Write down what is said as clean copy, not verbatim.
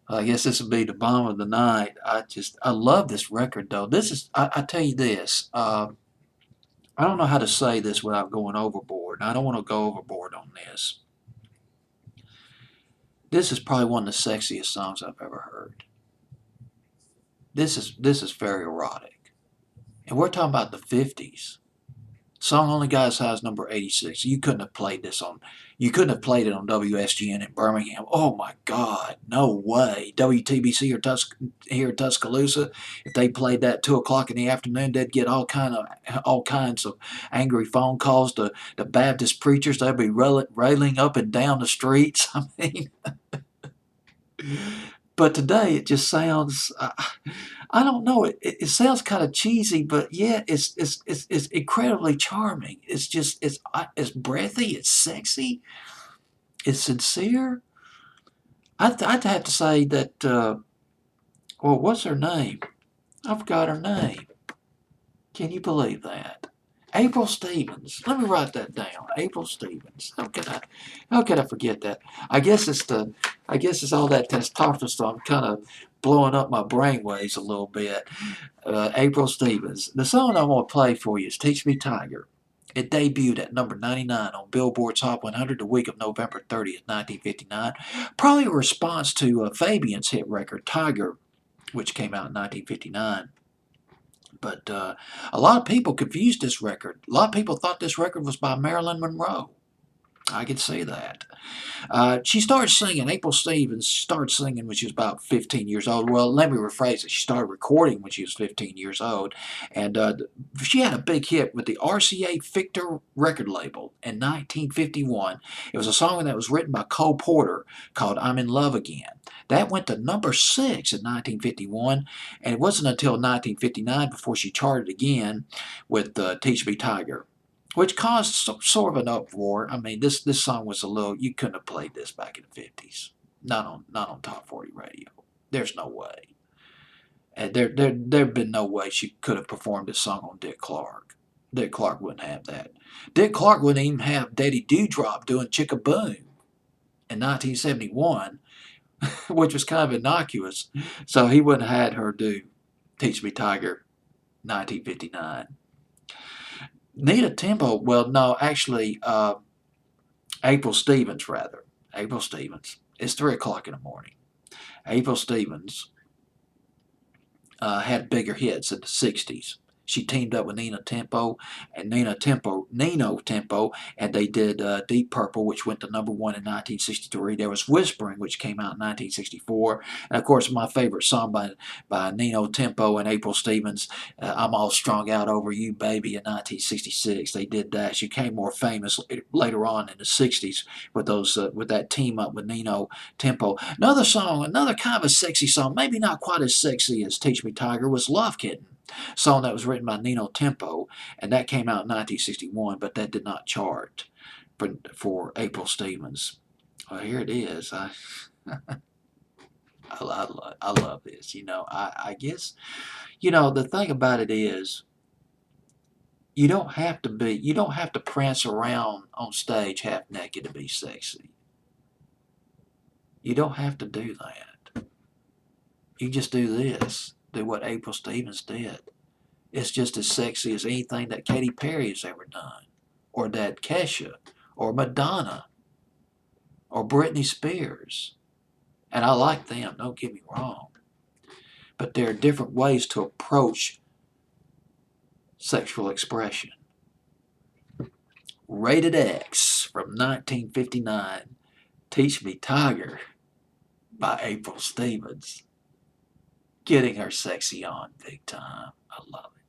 I guess this would be the bomb of the night. I love this record though. I tell you this. I don't know how to say this without going overboard. I don't want to go overboard on this. This is probably one of the sexiest songs I've ever heard. This is very erotic, and we're talking about the '50s. Song only got as high as number 86. You couldn't have played this on. You couldn't have played it on WSGN in Birmingham. Oh my God, no way. WTBC or here in Tuscaloosa, if they played that 2 o'clock in the afternoon, they'd get all kinds of angry phone calls to the Baptist preachers. They'd be railing up and down the streets. I mean, but today it just sounds. I don't know. It sounds kind of cheesy, but yeah, it's incredibly charming. It's breathy. It's sexy. It's sincere. I'd have to say that. Well, what's her name? I forgot her name. Can you believe that? April Stevens. Let me write that down. April Stevens. How could I forget that? I guess it's the. I guess it's all that testosterone kind of blowing up my brain waves a little bit. April Stevens. The song I'm going to play for you is Teach Me Tiger. It debuted at number 99 on Billboard's Hot 100 the week of November 30th, 1959. Probably a response to Fabian's hit record Tiger, which came out in 1959. But a lot of people confused this record. A lot of people thought this record was by Marilyn Monroe. I could see that. She started singing. April Stevens started singing when she was about 15 years old. Well, let me rephrase it. She started recording when she was 15 years old, and she had a big hit with the RCA Victor record label in 1951. It was a song that was written by Cole Porter called "I'm in Love Again." That went to number 6 in 1951, and it wasn't until 1959 before she charted again with "Teach Me Tiger," which caused sort of an uproar. I mean, this song was a little. You couldn't have played this back in the '50s. Not on Top 40 radio. There's no way. And there'd been no way she could have performed this song on Dick Clark. Dick Clark wouldn't have that. Dick Clark wouldn't even have Daddy Dewdrop doing Chicka Boom in 1971, which was kind of innocuous. So he wouldn't have had her do Teach Me Tiger 1959. Nina Tempo, well, no, actually, April Stevens, rather. April Stevens. It's 3 o'clock in the morning. April Stevens had bigger hits in the 60s. She teamed up with Nino Tempo, and they did Deep Purple, which went to number 1 in 1963. There was Whispering, which came out in 1964. And of course, my favorite song by Nino Tempo and April Stevens, I'm All Strung Out Over You, Baby, in 1966. They did that. She became more famous later on in the 60s with that team up with Nino Tempo. Another song, another kind of a sexy song, maybe not quite as sexy as Teach Me Tiger, was Love Kitten, song that was written by Nino Tempo, and that came out in 1961, but that did not chart for April Stevens. Well, here it is. I love this. I guess, the thing about it is, you don't have to prance around on stage half naked to be sexy. You don't have to do that. You just do this. Do what April Stevens did. It's just as sexy as anything that Katy Perry has ever done, or that Kesha, or Madonna, or Britney Spears. And I like them, don't get me wrong. But there are different ways to approach sexual expression. Rated X from 1959, Teach Me Tiger by April Stevens. Getting her sexy on big time. I love it.